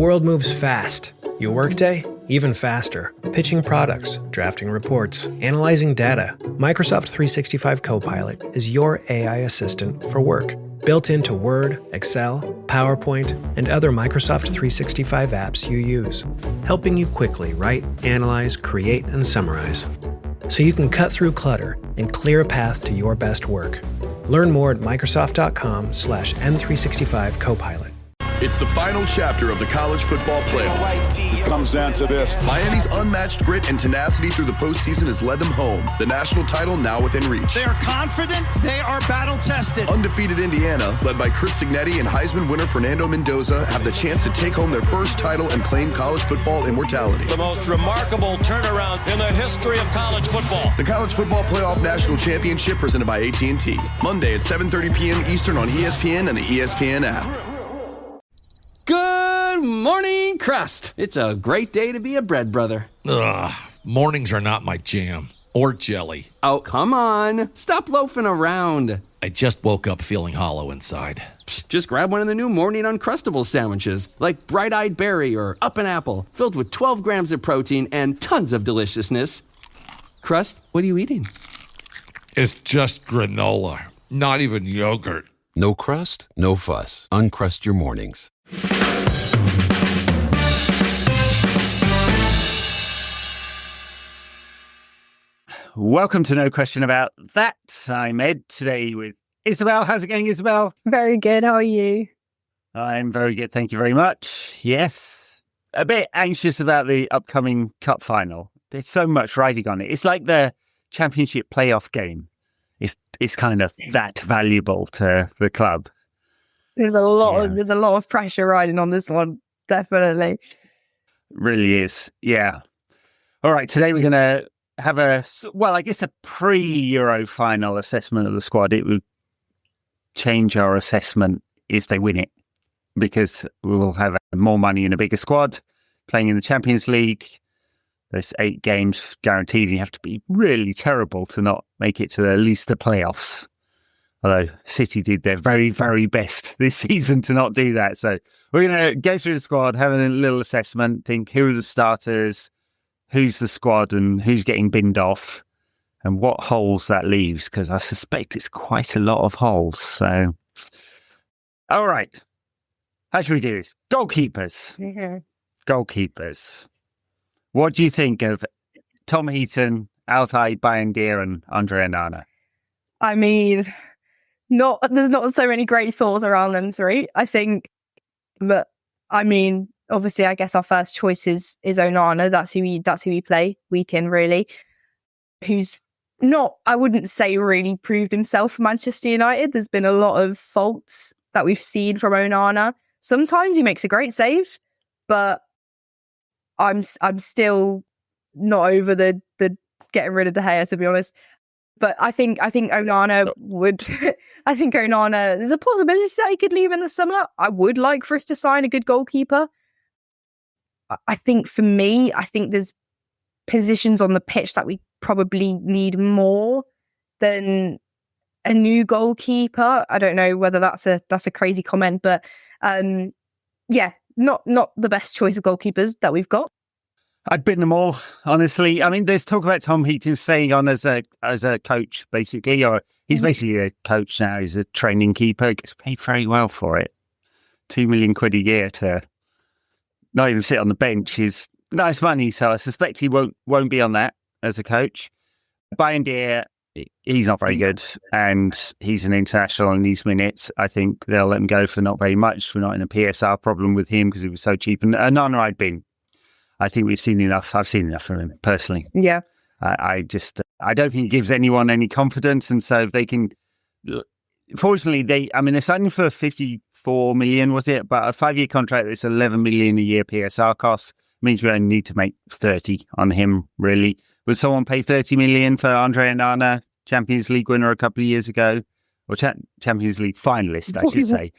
world moves fast. Your workday, even faster. Pitching products, drafting reports, analyzing data. Microsoft 365 Copilot is your AI assistant for work. Built into Word, Excel, PowerPoint, and other Microsoft 365 apps you use. Helping you quickly write, analyze, create, and summarize. So you can cut through clutter and clear a path to your best work. Learn more at Microsoft.com/M365 Copilot. It's the final chapter of the college football playoff. It comes down to this. Miami's unmatched grit and tenacity through the postseason has led them home. The national title now within reach. They are confident. They are battle-tested. Undefeated Indiana, led by Chris Signetti and Heisman winner Fernando Mendoza, have the chance to take home their first title and claim college football immortality. The most remarkable turnaround in the history of college football. The College Football Playoff National Championship presented by AT&T. Monday at 7:30 p.m. Eastern on ESPN and the ESPN app. Good morning, Crust. It's a great day to be a bread brother. Ugh, mornings are not my jam. Or jelly. Oh, come on. Stop loafing around. I just woke up feeling hollow inside. Psst, just grab one of the new Morning Uncrustables sandwiches, like Bright-Eyed Berry or Up and Apple, filled with 12 grams of protein and tons of deliciousness. Crust, what are you eating? It's just granola, not even yogurt. No crust, no fuss. Uncrust your mornings. Welcome to No Question About That. I'm Ed, today with Isabel. How's it going, Isabel? Very good. How are you? I'm very good. Thank you very much. Yes. A bit anxious about the upcoming cup final. There's so much riding on it. It's like the championship playoff game. It's kind of that valuable to the club. There's a lot of pressure riding on this one. Definitely. Really is. Yeah. All right. Today we're going to have a pre-Euro final assessment of the squad. It would change our assessment if they win it, because we will have more money in a bigger squad playing in the Champions League. There's 8 games guaranteed, and you have to be really terrible to not make it to at least the playoffs. Although City did their very, very best this season to not do that. So we're going to go through the squad, have a little assessment, think who are the starters, who's the squad, and who's getting binned off, and what holes that leaves, because I suspect it's quite a lot of holes. So, all right. How should we do this? Goalkeepers. Mm-hmm. Goalkeepers. What do you think of Tom Heaton, Altay Bayindir, and Andre Onana? I mean, there's not so many great thoughts around them three, I think. But I mean, obviously, I guess our first choice is Onana. That's who we play week in, really. Who's not, I wouldn't say, really proved himself for Manchester United. There's been a lot of faults that we've seen from Onana. Sometimes he makes a great save, but I'm still not over the getting rid of De Gea, to be honest. But I think Onana would. I think Onana. There's a possibility that he could leave in the summer. I would like for us to sign a good goalkeeper. I think for me, there's positions on the pitch that we probably need more than a new goalkeeper. I don't know whether that's a crazy comment, but yeah, not the best choice of goalkeepers that we've got. I'd bin them all, honestly. I mean, there's talk about Tom Heaton staying on as a coach, basically, or he's basically a coach now. He's a training keeper. Gets paid very well for it. £2 million a year to not even sit on the bench is nice money. So I suspect he won't be on that as a coach. Bayindir, he's not very good, and he's an international in these minutes. I think they'll let him go for not very much. We're not in a PSR problem with him because he was so cheap. And Onana, I'd bin. I think we've seen enough. I've seen enough from him personally. Yeah. I don't think it gives anyone any confidence. And so if they can, fortunately, they're signing for 54 million, was it? But a 5-year contract that's 11 million a year PSR costs means we only need to make 30 on him, really. Would someone pay 30 million for Andre Onana, Champions League winner a couple of years ago? Or Champions League finalist, I should say.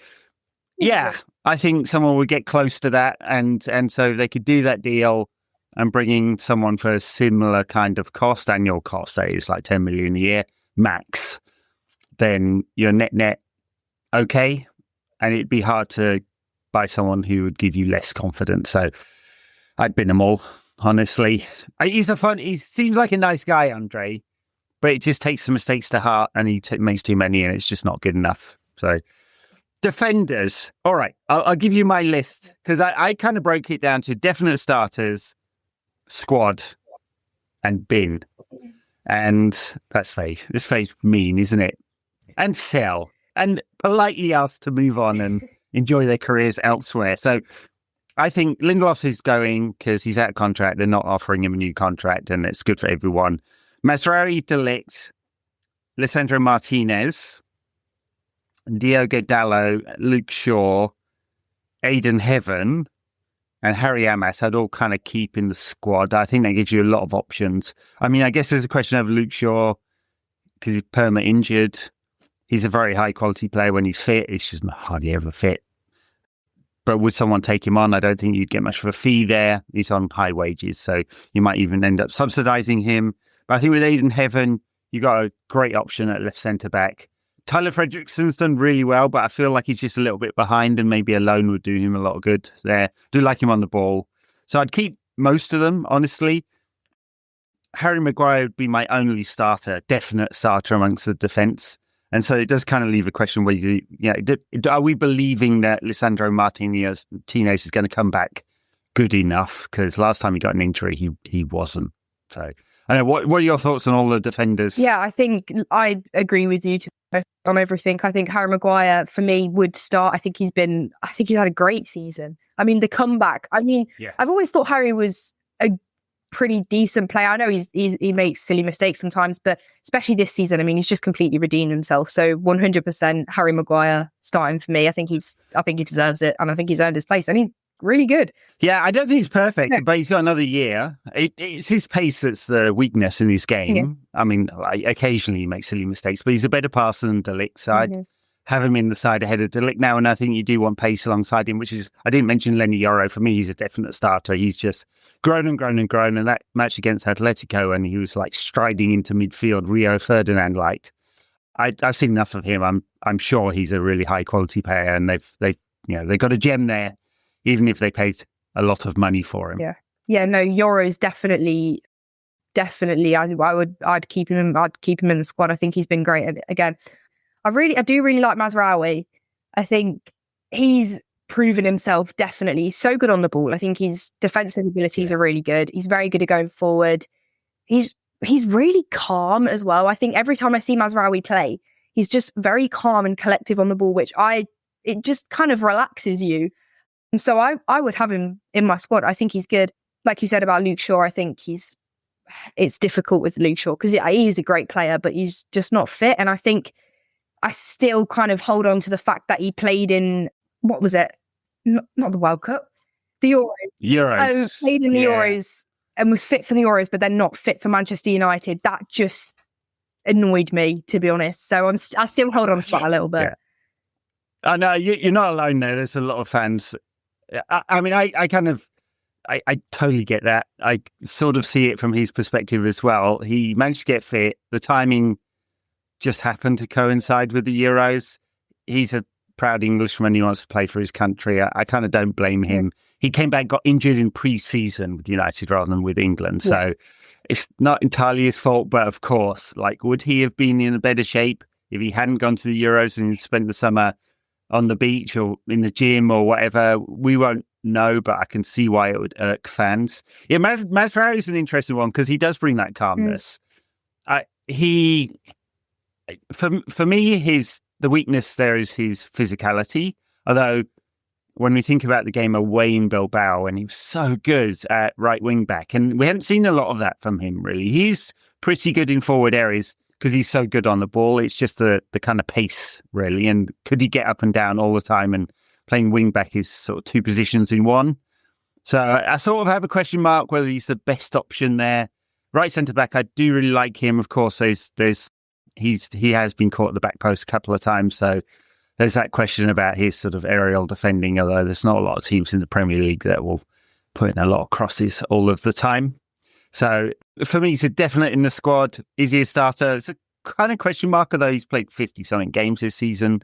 Yeah, I think someone would get close to that, and so they could do that deal and bring in someone for a similar kind of cost, annual cost, that is like 10 million a year max. Then you're net okay, and it'd be hard to by someone who would give you less confidence. So I'd bin them all, honestly. He seems like a nice guy, Andre, but it just takes some mistakes to heart, and he makes too many, and it's just not good enough. So defenders. All right, I'll give you my list, because I kind of broke it down to definite starters, squad, and bin. And that's it's very mean, isn't it? And sell, and politely ask to move on and enjoy their careers elsewhere. So I think Lindelof is going because he's out of contract. They're not offering him a new contract, and it's good for everyone. Mazraoui, De Ligt, Lisandro Martinez, Diogo Dalot, Luke Shaw, Aidan Heaven, and Harry Amas, I'd all kind of keep in the squad. I think that gives you a lot of options. I mean, I guess there's a question of Luke Shaw, because he's perma injured. He's a very high quality player when he's fit. He's just hardly ever fit. But would someone take him on? I don't think you'd get much of a fee there. He's on high wages, so you might even end up subsidising him. But I think with Aidan Heaven, you got a great option at left centre-back. Tyler Fredrickson's done really well, but I feel like he's just a little bit behind, and maybe a loan would do him a lot of good there. Do like him on the ball. So I'd keep most of them, honestly. Harry Maguire would be my only starter, definite starter amongst the defence. And so it does kind of leave a question where are we believing that Lisandro Martinez is going to come back good enough? Because last time he got an injury, he wasn't. So I know. What are your thoughts on all the defenders? Yeah, I think I agree with you on everything. I think Harry Maguire for me would start. I think he's had a great season. I mean, the comeback. I mean, I've always thought Harry was a pretty decent player. I know he makes silly mistakes sometimes, but especially this season, I mean, he's just completely redeemed himself. So 100% Harry Maguire starting for me. I think he deserves it, and I think he's earned his place, and he's really good. Yeah, I don't think he's perfect, but he's got another year. It's his pace that's the weakness in his game. Yeah. I mean, occasionally he makes silly mistakes, but he's a better passer than De Ligt, so I'd have him in the side ahead of De Ligt now, and I think you do want pace alongside him, which is, I didn't mention Lenny Yoro. For me, he's a definite starter. He's just grown and grown and grown, and that match against Atletico, and he was like striding into midfield, Rio Ferdinand light. I've seen enough of him. I'm sure he's a really high quality player, and they've got a gem there, even if they paid a lot of money for him. Yeah. No, Yoro's definitely. I'd keep him. I'd keep him in the squad. I think he's been great. Again, I do really like Mazraoui. I think he's proven himself, definitely. He's so good on the ball. I think his defensive abilities are really good. He's very good at going forward. He's really calm as well. I think every time I see Mazraoui play, he's just very calm and collective on the ball, it just kind of relaxes you. And so I would have him in my squad. I think he's good. Like you said about Luke Shaw, I think it's difficult with Luke Shaw because he is a great player, but he's just not fit. And I think I still kind of hold on to the fact that he played in, what was it? Not the World Cup, the Euros. Played in the Euros and was fit for the Euros, but then not fit for Manchester United. That just annoyed me, to be honest. So I still hold on to that a little bit. Yeah. I know you're not alone there. There's a lot of fans. I mean, I totally get that. I sort of see it from his perspective as well. He managed to get fit. The timing just happened to coincide with the Euros. He's a proud Englishman. He wants to play for his country. I kind of don't blame him. He came back, got injured in pre-season with United rather than with England. So it's not entirely his fault. But of course, would he have been in a better shape if he hadn't gone to the Euros and spent the summer on the beach or in the gym or whatever? We won't know, but I can see why it would irk fans. Yeah, Mazraoui is an interesting one because he does bring that calmness. For me, the weakness there is his physicality. Although when we think about the game away in Bilbao, and he was so good at right wing back, and we hadn't seen a lot of that from him really. He's pretty good in forward areas because he's so good on the ball. It's just the kind of pace really, and could he get up and down all the time? And playing wing back is sort of two positions in one. So I sort of have a question mark whether he's the best option there. Right centre back, I do really like him. Of course, he has been caught at the back post a couple of times, so there's that question about his sort of aerial defending, although there's not a lot of teams in the Premier League that will put in a lot of crosses all of the time. So for me, he's a definite in the squad. Is he a starter? It's a kind of question mark, although he's played 50-something games this season.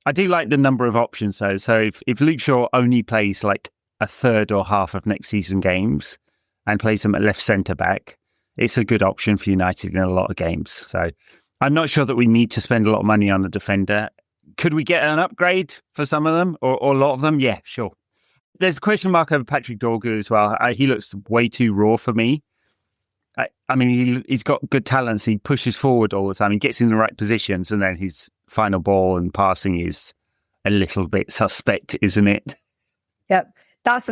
I do like the number of options though. So if Luke Shaw only plays like a third or half of next season games and plays them at left centre back, it's a good option for United in a lot of games. So I'm not sure that we need to spend a lot of money on a defender. Could we get an upgrade for some of them or a lot of them? Yeah, sure. There's a question mark over Patrick Dorgu as well. He looks way too raw for me. I mean, he's got good talents. He pushes forward all the time. He gets in the right positions, and then his final ball and passing is a little bit suspect, isn't it? Yep. That's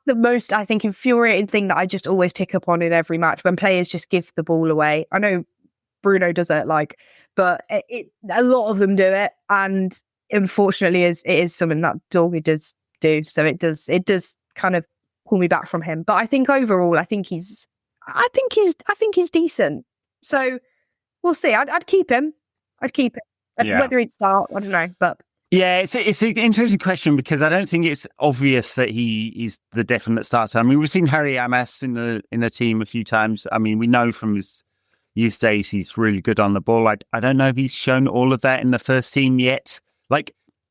the most, I think, infuriating thing that I just always pick up on in every match when players just give the ball away. I know Bruno does it, but a lot of them do it, and unfortunately, it is something that Dorgu does do. So it does kind of pull me back from him. But I think overall, I think he's decent. So we'll see. I'd keep him. Yeah. Whether he'd start, I don't know. But yeah, it's an interesting question because I don't think it's obvious that he is the definite starter. I mean, we've seen Harry Amas in the team a few times. I mean, we know from his youth days he's really good on the ball. I don't know if he's shown all of that in the first team yet.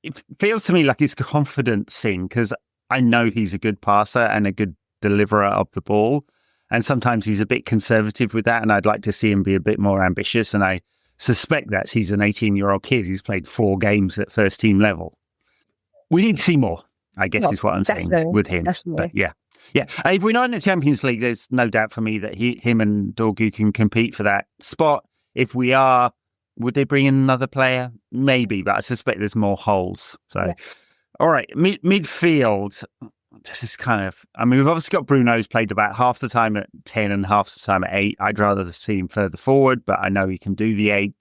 It feels to me like it's a confidence thing because I know he's a good passer and a good deliverer of the ball. And sometimes he's a bit conservative with that. And I'd like to see him be a bit more ambitious. And I suspect that he's an 18-year-old kid who's played 4 games at first team level. We need to see more, I guess, is what I'm saying with him. Definitely. But yeah. If we're not in the Champions League, there's no doubt for me that him and Dorgu can compete for that spot. If we are, would they bring in another player? Maybe, but I suspect there's more holes. So, All right, midfield. This is kind of, I mean, we've obviously got Bruno who's played about half the time at 10 and half the time at 8. I'd rather see him further forward, but I know he can do the 8.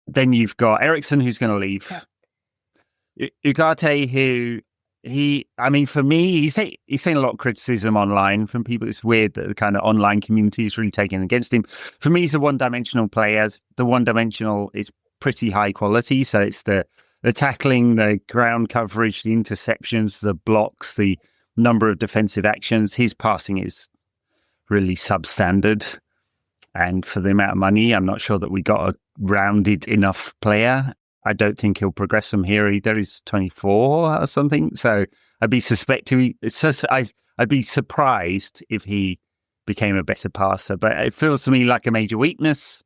Then you've got Eriksen who's going to leave. Yeah. Ugarte, for me, he's seen a lot of criticism online from people. It's weird that the kind of online community is really taking against him. For me, he's a one-dimensional player. The one-dimensional is pretty high quality, so it's the tackling, the ground coverage, the interceptions, the blocks, the number of defensive actions. His passing is really substandard. And for the amount of money, I'm not sure that we got a rounded enough player. I don't think he'll progress from here either. He's 24 or something. So I'd be I'd be surprised if he became a better passer. But it feels to me like a major weakness.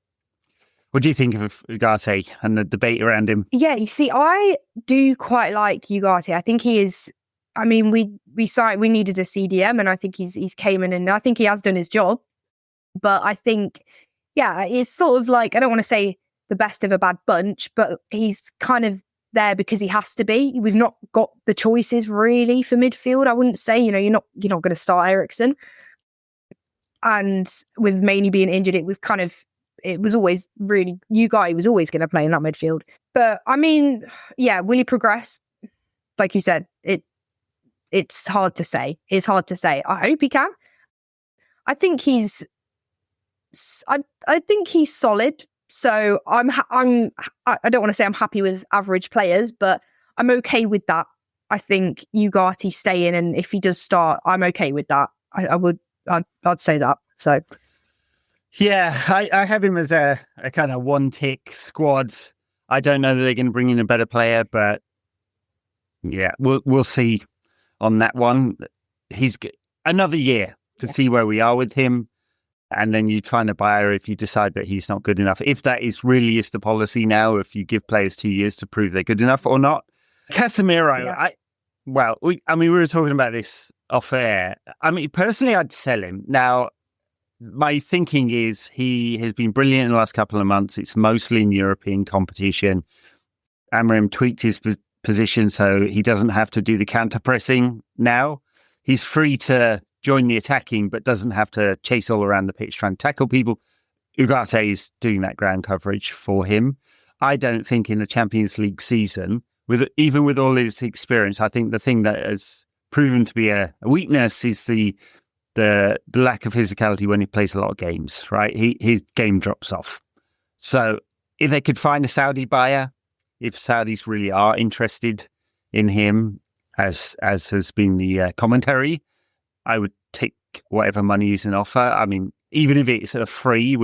What do you think of Ugarte and the debate around him? Yeah, you see, I do quite like Ugarte. I think he is. I mean, we needed a CDM, and I think he's came in, and I think he has done his job. But I think, it's sort of like, I don't want to say the best of a bad bunch, but he's kind of there because he has to be. We've not got the choices really for midfield. I wouldn't say, you're not going to start Eriksen, and with Mainey being injured, it was always really, Ugarte was always going to play in that midfield. But I mean, will he progress? Like you said, it's hard to say. It's hard to say. I hope he can. I think he's solid. So I don't want to say I'm happy with average players, but I'm okay with that. I think Ugarte staying, and if he does start, I'm okay with that. I'd say that. So. Yeah, I have him as a kind of one-tick squad. I don't know that they're going to bring in a better player, but yeah, we'll see on that one. He's another year to see where we are with him, and then you'd find a buyer if you decide that he's not good enough. If that really is the policy now, if you give players 2 years to prove they're good enough or not. Casemiro, we were talking about this off air. I mean, personally, I'd sell him now. My thinking is he has been brilliant in the last couple of months. It's mostly in European competition. Amorim tweaked his position so he doesn't have to do the counter-pressing now. He's free to join the attacking, but doesn't have to chase all around the pitch trying to tackle people. Ugarte is doing that ground coverage for him. I don't think in the Champions League season, even with all his experience, I think the thing that has proven to be a weakness is the lack of physicality when he plays a lot of games, right? His game drops off. So if they could find a Saudi buyer, if Saudis really are interested in him, as has been the commentary, I would take whatever money is in offer. I mean, even if it's a free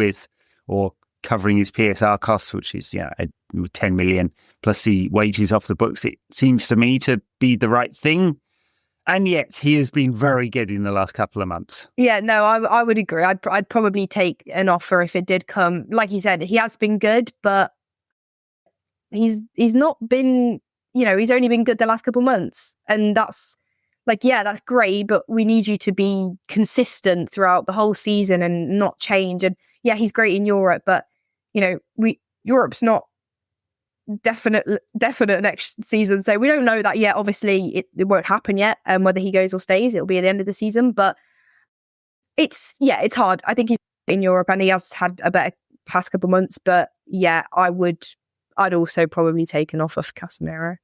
or covering his PSR costs, which is 10 million plus the wages off the books. It seems to me to be the right thing. And yet he has been very good in the last couple of months. Yeah, no, I would agree. I'd probably take an offer if it did come. Like you said, he has been good, but he's not been, he's only been good the last couple of months. And that's that's great, but we need you to be consistent throughout the whole season and not change. And yeah, he's great in Europe, but Europe's not definite next season, so we don't know that yet. Obviously it won't happen yet, whether he goes or stays. It'll be at the end of the season, but it's hard. I think he's in Europe and he has had a better past couple months, but yeah, I'd also probably take an offer for Casemiro.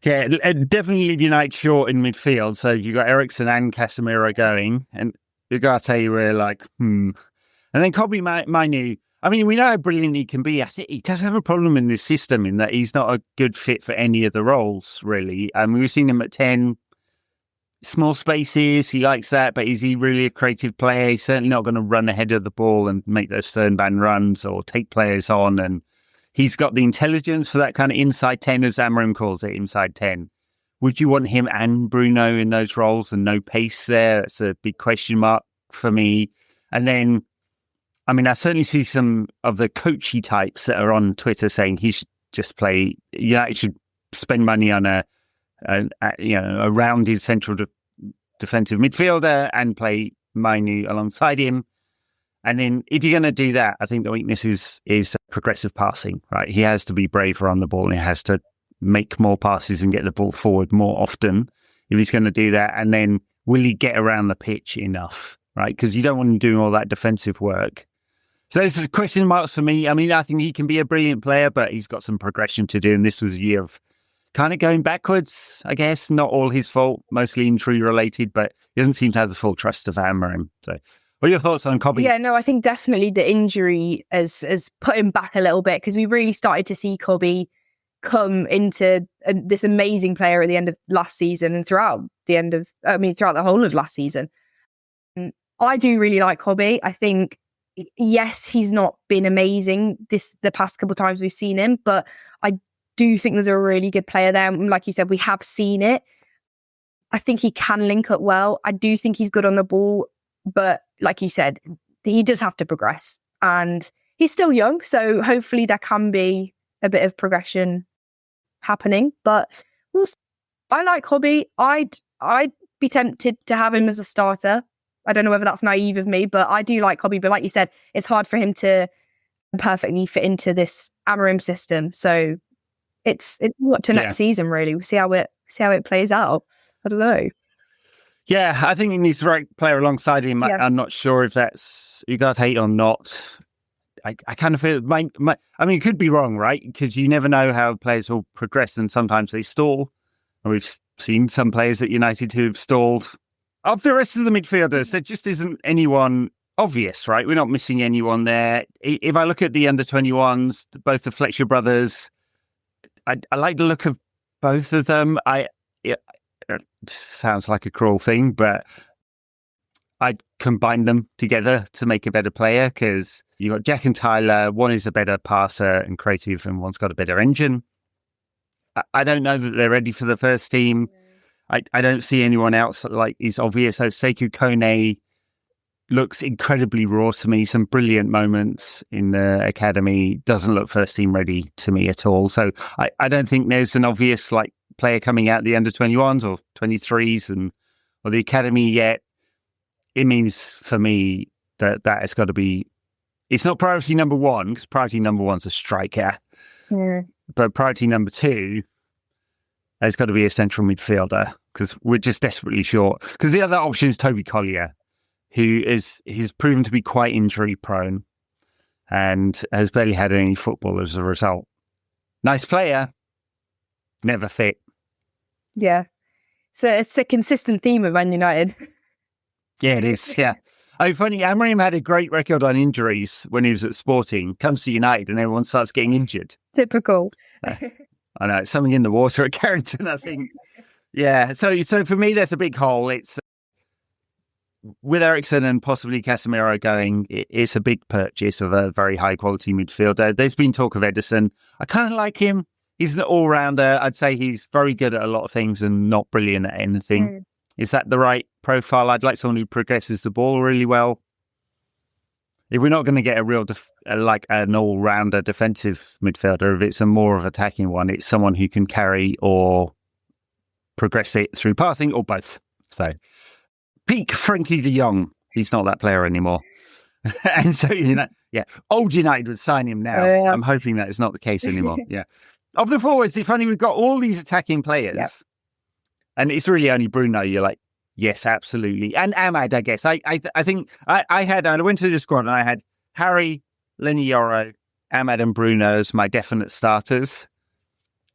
Yeah, definitely leave United short in midfield. So you got Eriksen and Casemiro going, and Ugarte were like and then Kobe Mainoo. I mean, we know how brilliant he can be. I think he does have a problem in this system in that he's not a good fit for any of the roles, really. We've seen him at 10, small spaces. He likes that, but is he really a creative player? He's certainly not going to run ahead of the ball and make those Sternband runs or take players on. And he's got the intelligence for that kind of inside 10, as Amorim calls it, inside 10. Would you want him and Bruno in those roles and no pace there? That's a big question mark for me. And then, I certainly see some of the coachy types that are on Twitter saying he should just play. United should spend money on a rounded central defensive midfielder and play Mainoo alongside him. And then, if you're going to do that, I think the weakness is progressive passing. Right, he has to be braver on the ball and he has to make more passes and get the ball forward more often if he's going to do that. And then, will he get around the pitch enough? Right, because you don't want him doing all that defensive work. So this is question marks for me. I think he can be a brilliant player, but he's got some progression to do. And this was a year of kind of going backwards, I guess. Not all his fault, mostly injury related, but he doesn't seem to have the full trust of Amorim. So what are your thoughts on Kobe? Yeah, no, I think definitely the injury has put him back a little bit, because we really started to see Kobe come into this amazing player at the end of last season and throughout the whole of last season. I do really like Kobe. I think, yes, he's not been amazing the past couple of times we've seen him, but I do think there's a really good player there. And like you said, we have seen it. I think he can link up well. I do think he's good on the ball, but like you said, he does have to progress. And he's still young, so hopefully there can be a bit of progression happening. But we'll see. I like Kobe. I'd be tempted to have him as a starter. I don't know whether that's naive of me, but I do like Kobe. But like you said, it's hard for him to perfectly fit into this Amorim system. So it's up to next season, really. We'll see how it plays out. I don't know. Yeah, I think he needs the right player alongside him. Yeah. I'm not sure if that's Ugarte or not. I kind of feel it could be wrong, right? Because you never know how players will progress, and sometimes they stall. And we've seen some players at United who've stalled. Of the rest of the midfielders, there just isn't anyone obvious, right? We're not missing anyone there. If I look at the under-21s, both the Fletcher brothers, I like the look of both of them. It sounds like a cruel thing, but I'd combine them together to make a better player, because you got Jack and Tyler. One is a better passer and creative, and one's got a better engine. I don't know that they're ready for the first team. I don't see anyone else like is obvious. So Sekou Kone looks incredibly raw to me. Some brilliant moments in the academy. Doesn't look first team ready to me at all. So I don't think there's an obvious player coming out the under 21s or 23s or the academy yet. It means for me that has got to be. It's not priority number one, because priority number one's a striker. Yeah. But priority number two has got to be a central midfielder, because we're just desperately short. Because the other option is Toby Collier, he's proven to be quite injury prone and has barely had any football as a result. Nice player, never fit. Yeah. So it's a consistent theme of Man United. Yeah, it is. Yeah. Funny, Amorim had a great record on injuries when he was at Sporting. Comes to United and everyone starts getting injured. Typical. I know, it's something in the water at Carrington, I think. Yeah, so for me, there's a big hole. It's with Eriksen and possibly Casemiro going, it's a big purchase of a very high-quality midfielder. There's been talk of Ederson. I kind of like him. He's an all-rounder. I'd say he's very good at a lot of things and not brilliant at anything. Is that the right profile? I'd like someone who progresses the ball really well. If we're not going to get a real, like an all-rounder defensive midfielder, if it's a more of attacking one, it's someone who can carry or progress it through passing or both. So, peak Frankie de Jong. He's not that player anymore. And so, old United would sign him now. I'm hoping that is not the case anymore. Yeah. Of the forwards, it's funny, we've got all these attacking players, and it's really only Bruno. You're like, yes, absolutely. And Ahmad, I guess. I think I went to the squad and I had Harry, Lenny Yoro, Ahmad and Bruno as my definite starters.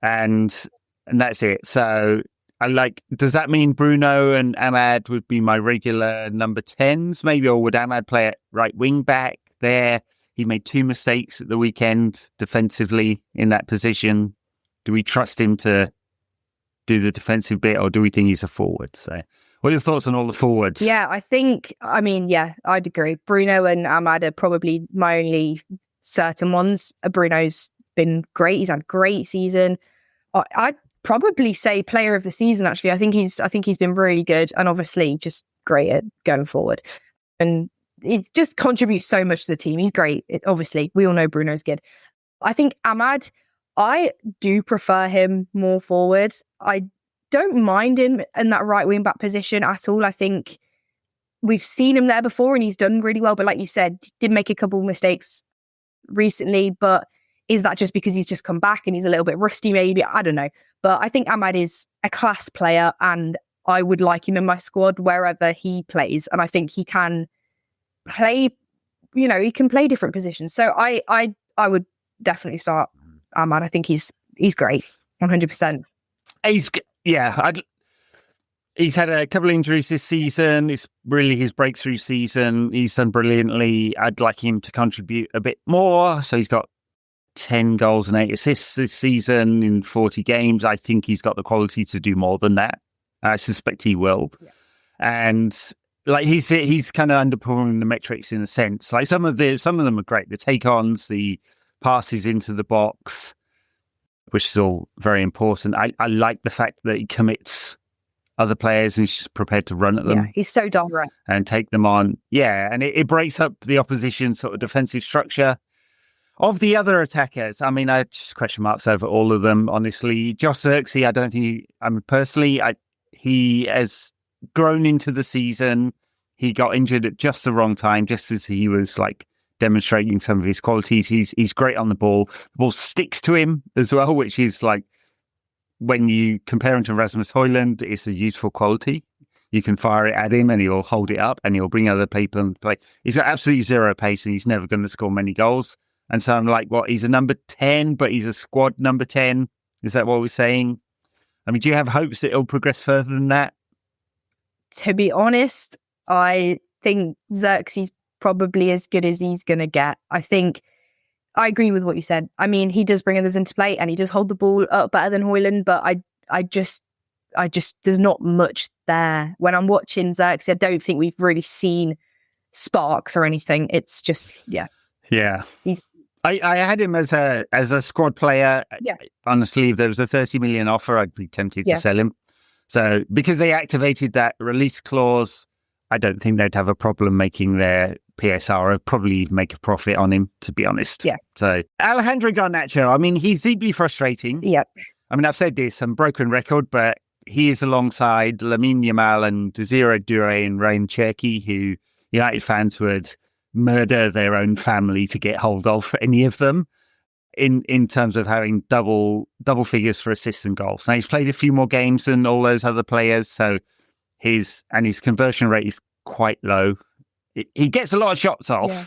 And that's it. So does that mean Bruno and Ahmad would be my regular number 10s maybe? Or would Ahmad play at right wing back there? He made 2 mistakes at the weekend defensively in that position. Do we trust him to do the defensive bit, or do we think he's a forward? So what are your thoughts on all the forwards? Yeah, I'd agree. Bruno and Ahmad are probably my only certain ones. Bruno's been great. He's had a great season. I'd probably say player of the season, actually. I think he's been really good, and obviously just great at going forward. And it just contributes so much to the team. He's great. Obviously, we all know Bruno's good. I think Ahmad, I do prefer him more forward. I don't mind him in that right wing back position at all. I think we've seen him there before and he's done really well. But like you said, did make a couple of mistakes recently. But is that just because he's just come back and he's a little bit rusty maybe? I don't know. But I think Ahmad is a class player and I would like him in my squad wherever he plays. And I think he can play, he can play different positions. So I would definitely start Ahmad. I think he's great, 100%. He's had a couple of injuries this season. It's really his breakthrough season. He's done brilliantly. I'd like him to contribute a bit more. So he's got 10 goals and 8 assists this season in 40 games. I think he's got the quality to do more than that. I suspect he will. Yeah. And he's kind of underperforming the metrics in a sense. Like some of them are great. The take-ons, the passes into the box, which is all very important. I like the fact that he commits other players and he's just prepared to run at them. Yeah, he's so direct. And take them on. Yeah, and it breaks up the opposition sort of defensive structure. Of the other attackers, I just question marks over all of them, honestly. Josh Zirkzee, personally, he has grown into the season. He got injured at just the wrong time, just as he was demonstrating some of his qualities. He's great on the ball. The ball sticks to him as well, which is when you compare him to Rasmus Højlund, it's a useful quality. You can fire it at him and he'll hold it up and he'll bring other people and play. He's got absolutely zero pace and he's never going to score many goals. And so I'm like, he's a number 10, but he's a squad number 10. Is that what we're saying? Do you have hopes that it'll progress further than that? To be honest, I think Xerxes probably as good as he's going to get. I think I agree with what you said. He does bring others into play and he does hold the ball up better than Højlund, but I just there's not much there. When I'm watching Xerxes, I don't think we've really seen sparks or anything. It's just, yeah. I had him as a squad player. Yeah. Honestly, if there was a 30 million offer, I'd be tempted to sell him. So because they activated that release clause, I don't think they'd have a problem making their PSR. I'd probably make a profit on him, to be honest. Yeah. So Alejandro Garnacho, he's deeply frustrating. Yeah. I've said this, I'm broken record, but he is alongside Lamine Yamal and Desiree Doué and Ryan Cherky, who United fans would murder their own family to get hold of any of them in terms of having double figures for assists and goals. Now he's played a few more games than all those other players, so his conversion rate is quite low. He gets a lot of shots off. Yeah.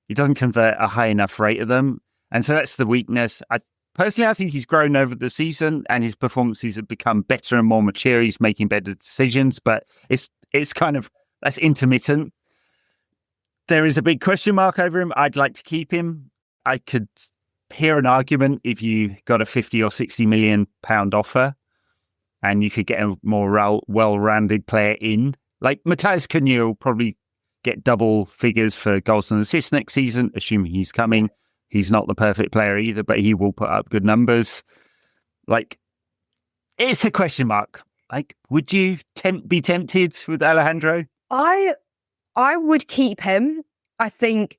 He doesn't convert a high enough rate of them, and so that's the weakness. Personally, I think he's grown over the season and his performances have become better and more mature. He's making better decisions, but it's that's intermittent. There is a big question mark over him. I'd like to keep him. I could hear an argument if you got a 50 or 60 million pound offer and you could get a more well-rounded player in Like Matthias Cunha will probably get double figures for goals and assists next season, assuming he's coming. He's not the perfect player either, but he will put up good numbers. Like, it's a question mark. Like, would you be tempted with Alejandro? I would keep him. I think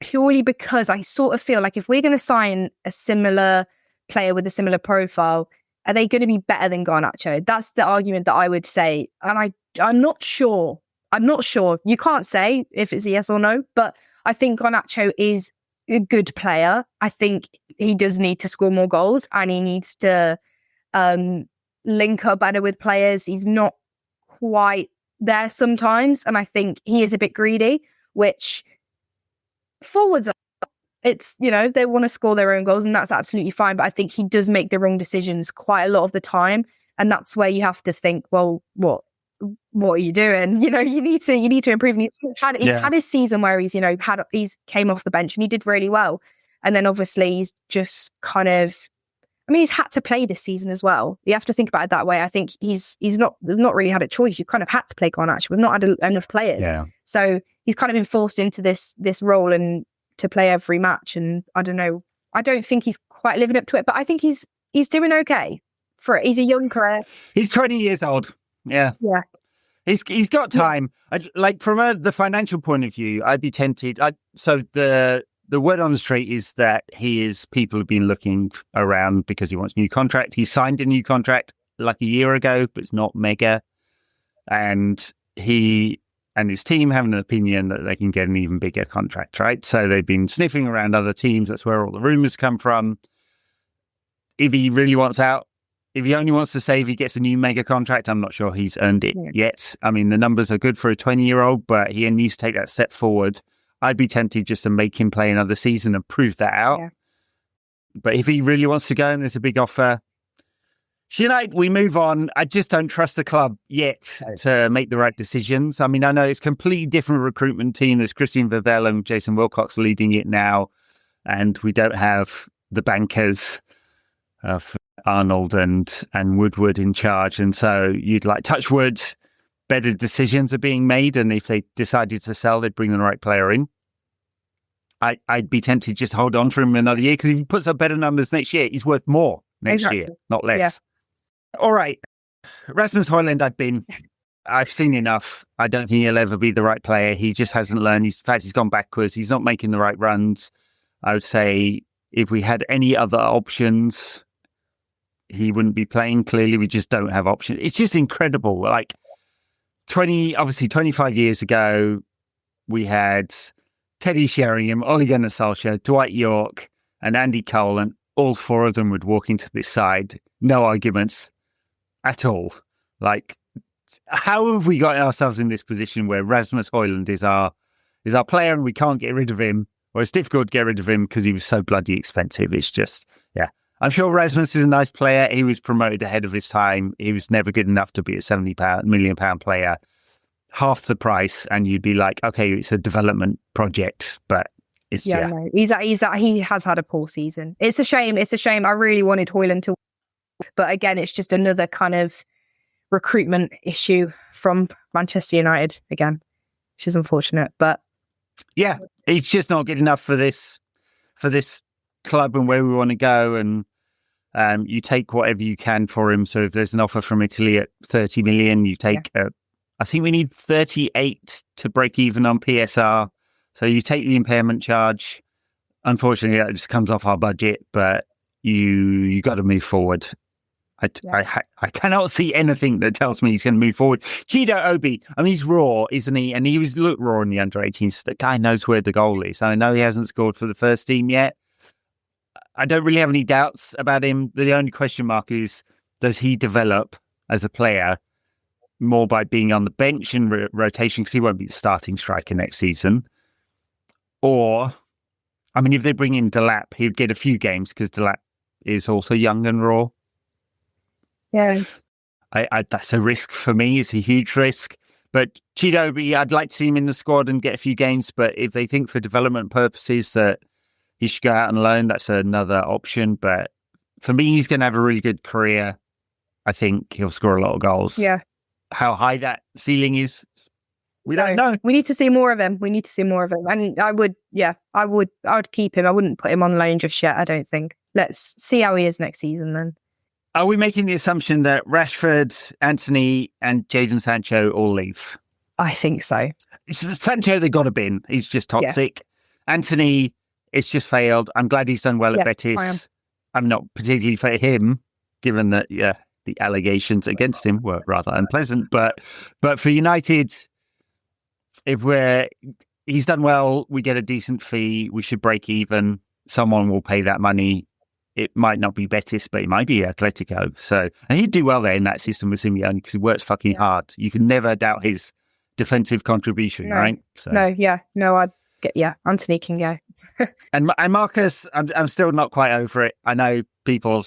purely because I sort of feel like if we're going to sign a similar player with a similar profile, are they going to be better than Garnacho? That's the argument that I would say. And I'm not sure. I'm not sure. You can't say if it's a yes or no, but I think Garnacho is a good player. I think he does need to score more goals and he needs to link up better with players. He's not quite there sometimes. And I think he is a bit greedy, which forwards are. It's, they want to score their own goals and that's absolutely fine. But I think he does make the wrong decisions quite a lot of the time. And that's where you have to think, well, what are you doing? You need to improve. And he's had his season where he's came off the bench and he did really well. And then obviously he's just kind of, he's had to play this season as well. You have to think about it that way. I think he's not really had a choice. You kind of had to play Garnacho. We've not had enough players. Yeah. So he's kind of been forced into this role and to play every match. And I don't know. I don't think he's quite living up to it, but I think he's doing okay for it. He's a young career. He's 20 years old. Yeah. Yeah. He's got time. From the financial point of view, I'd be tempted. So the word on the street is that people have been looking around because he wants a new contract. He signed a new contract like a year ago, but it's not mega. And he and his team have an opinion that they can get an even bigger contract, right? So they've been sniffing around other teams. That's where all the rumors come from. If he really wants out, if he only wants to say if he gets a new mega contract, I'm not sure he's earned it yet. The numbers are good for a 20-year-old, but he needs to take that step forward. I'd be tempted just to make him play another season and prove that out. Yeah. But if he really wants to go and there's a big offer, United, we move on. I just don't trust the club yet to make the right decisions. I know it's a completely different recruitment team. There's Christian Vivel and Jason Wilcox leading it now. And we don't have the bankers of Arnold and Woodward in charge. And so you'd touch wood, better decisions are being made. And if they decided to sell, they'd bring the right player in. I'd be tempted to just hold on for him another year because if he puts up better numbers next year, he's worth more next year, not less. Yeah. All right. Rasmus Højlund, I've seen enough. I don't think he'll ever be the right player. He just hasn't learned. In fact, he's gone backwards. He's not making the right runs. I would say if we had any other options, he wouldn't be playing. Clearly, we just don't have options. It's just incredible. 25 years ago, we had Teddy Sheringham, Ole Gunnar Solskjaer, Dwight York, and Andy Cole, and all four of them would walk into this side. No arguments at all. How have we got ourselves in this position where Rasmus Højlund is our player and we can't get rid of him, or it's difficult to get rid of him because he was so bloody expensive? It's just, yeah. I'm sure Rasmus is a nice player. He was promoted ahead of his time. He was never good enough to be a £70 million player. Half the price, and you'd be like, okay, it's a development project, but it's No, he has had a poor season. It's a shame. I really wanted Højlund to, but again, it's just another kind of recruitment issue from Manchester United again, which is unfortunate. But yeah, it's just not good enough for this club and where we want to go. And you take whatever you can for him. So if there's an offer from Italy at 30 million, you take. I think we need 38 to break even on PSR. So you take the impairment charge. Unfortunately, that just comes off our budget, but you got to move forward. I cannot see anything that tells me he's going to move forward. Chido Obi, he's raw, isn't he? And he looked raw in the under-18s. So the guy knows where the goal is. I know he hasn't scored for the first team yet. I don't really have any doubts about him. The only question mark is, does he develop as a player more by being on the bench and rotation, because he won't be the starting striker next season? Or, if they bring in Delap, he'd get a few games because Delap is also young and raw. Yeah. That's a risk for me. It's a huge risk. But Chidobe, I'd like to see him in the squad and get a few games. But if they think for development purposes that he should go out and loan, that's another option. But for me, he's going to have a really good career. I think he'll score a lot of goals. Yeah. how high that ceiling is. We don't know. We need to see more of him. And I would keep him. I wouldn't put him on loan just yet, I don't think. Let's see how he is next season then. Are we making the assumption that Rashford, Antony, and Jadon Sancho all leave? I think so. Sancho, they got to bin. He's just toxic. Yeah. Antony, it's just failed. I'm glad he's done well at Betis. I'm not particularly for him, given that the allegations against him were rather unpleasant. But for United, he's done well, we get a decent fee, we should break even. Someone will pay that money. It might not be Betis, but it might be Atletico. And he'd do well there in that system with Simeone because he works fucking hard. You can never doubt his defensive contribution, right? So. Antony can go. and Marcus, I'm still not quite over it. I know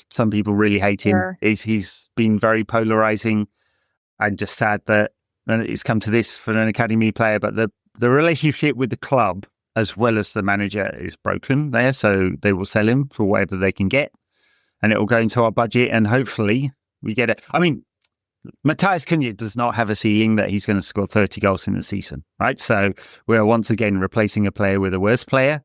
some people really hate him. He's been very polarizing. I'm just sad that it's come to this for an academy player, but the relationship with the club as well as the manager is broken there, so they will sell him for whatever they can get, and it will go into our budget, and hopefully we get it. I mean, Matthias Cunha does not have a ceiling that he's going to score 30 goals in a season, right? So we're once again replacing a player with a worse player,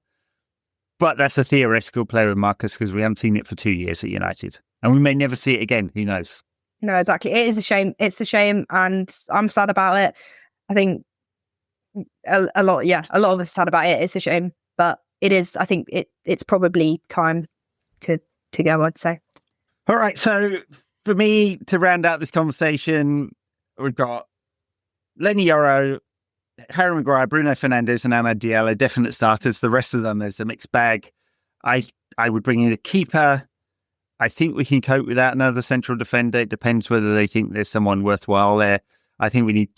but that's a theoretical player with Marcus because we haven't seen it for 2 years at United, and we may never see it again. Who knows? No, exactly. It is a shame. It's a shame, and I'm sad about it. I think a lot of us are sad about it. It's a shame, but it is. I think it's probably time to go, I'd say. All right. So for me, to round out this conversation, we've got Lenny Yoro, Harry Maguire, Bruno Fernandes, and Amad Diallo, definite starters. The rest of them is a mixed bag. I would bring in a keeper. I think we can cope without another central defender. It depends whether they think there's someone worthwhile there. I think we need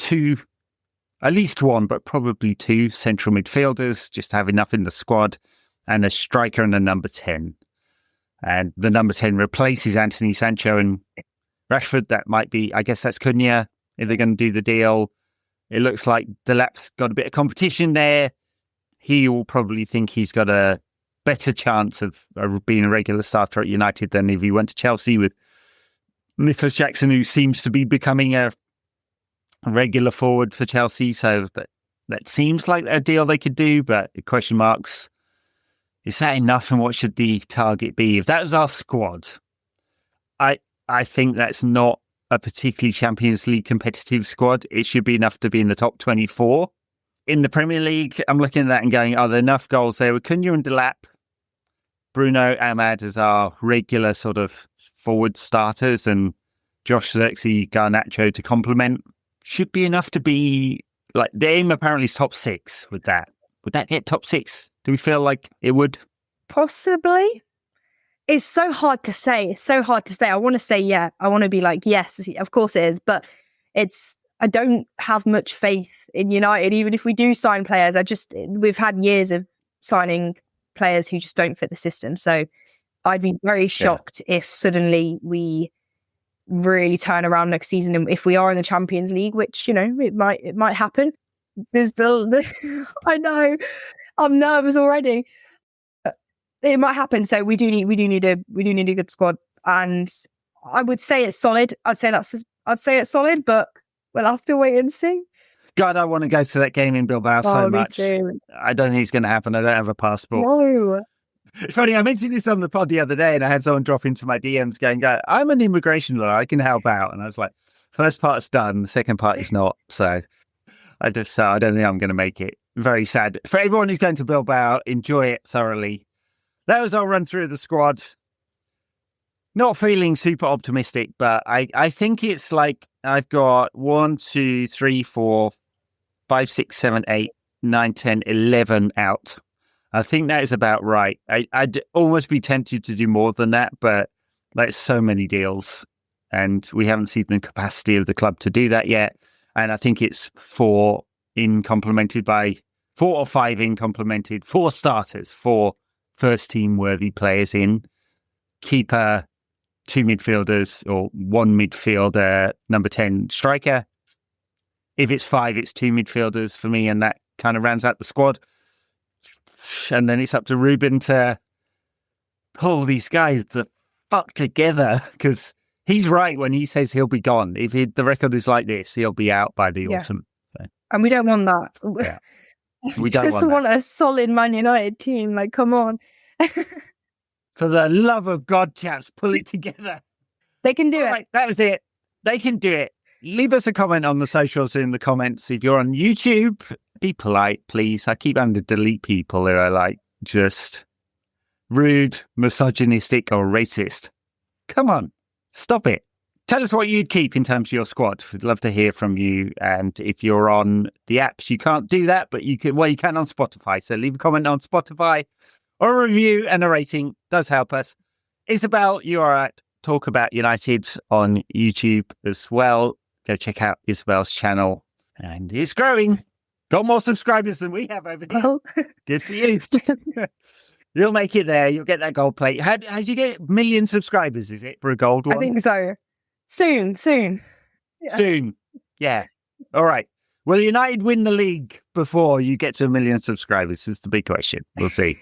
at least one, but probably two central midfielders, just to have enough in the squad, and a striker and a number 10. And the number 10 replaces Antony, Sancho, and Rashford. That might be, I guess that's Cunha if they're going to do the deal. It looks like Delap's got a bit of competition there. He will probably think he's got a better chance of being a regular starter at United than if he went to Chelsea with Nicholas Jackson, who seems to be becoming a regular forward for Chelsea. So that seems like a deal they could do, but question marks. Is that enough, and what should the target be? If that was our squad, I think that's not a particularly Champions League competitive squad. It should be enough to be in the top 24. In the Premier League, I'm looking at that and going, are there enough goals there with Cunha and Delap, Bruno, Amad as our regular sort of forward starters, and Josh Zirkzee, Garnacho to complement? Should be enough to be, like, the aim apparently is top 6 with that. Would that get top 6? Do we feel like it would? Possibly. It's so hard to say. I want to say, yeah. I want to be like, yes, of course it is. But I don't have much faith in United, even if we do sign players. We've had years of signing players who just don't fit the system. So I'd be very shocked if suddenly we really turn around next season, and if we are in the Champions League, which, it might happen. There's still, I know, I'm nervous already. It might happen. So we do need a good squad, and I would say it's solid. I'd say it's solid, but we'll have to wait and see. God, I want to go to that game in Bilbao so much. Me too. I don't think it's going to happen. I don't have a passport. No. It's funny, I mentioned this on the pod the other day, and I had someone drop into my DMs going, I'm an immigration lawyer, I can help out. And I was like, first part's done, the second part is not. So I don't think I'm going to make it. Very sad. For everyone who's going to Bilbao, enjoy it thoroughly. That was our run through of the squad. Not feeling super optimistic, but I think it's like I've got 1, 2, 3, 4, 5, 6, 7, 8, 9, 10, 11 out. I think that is about right. I'd almost be tempted to do more than that, but there's so many deals, and we haven't seen the capacity of the club to do that yet. And I think it's 4 or 5 in complemented, 4 starters, 4 first team worthy players in, keeper, 2 midfielders, or 1 midfielder, number 10 striker. If it's 5, it's 2 midfielders for me, and that kind of rounds out the squad. And then it's up to Ruben to pull these guys the fuck together, because He's right when he says he'll be gone. If the record is like this, he'll be out by the Yeah. autumn. So, And we don't want that. yeah. We don't just want that. a solid Man United team. Like, come on. For the love of God, chaps, pull it together. They can do it. Right, that was it. They can do it. Leave us a comment on the socials in the comments. If you're on YouTube, be polite, please. I keep having to delete people who are like just rude, misogynistic, or racist. Come on, stop it. Tell us what you'd keep in terms of your squad. We'd love to hear from you. And if you're on the apps, you can't do that, but you can. Well, you can on Spotify. So leave a comment on Spotify or a review and a rating. Does help us. Isabel, you are at Talk About United on YouTube as well. Go check out Isabel's channel. And it's growing. Got more subscribers than we have over here. Well, Good for you. You'll make it there. You'll get that gold plate. How do you get 1 million subscribers, is it, for a gold one? I think so. Soon. Yeah. Soon. Yeah. All right. Will United win the league before you get to 1 million subscribers? Is the big question. We'll see.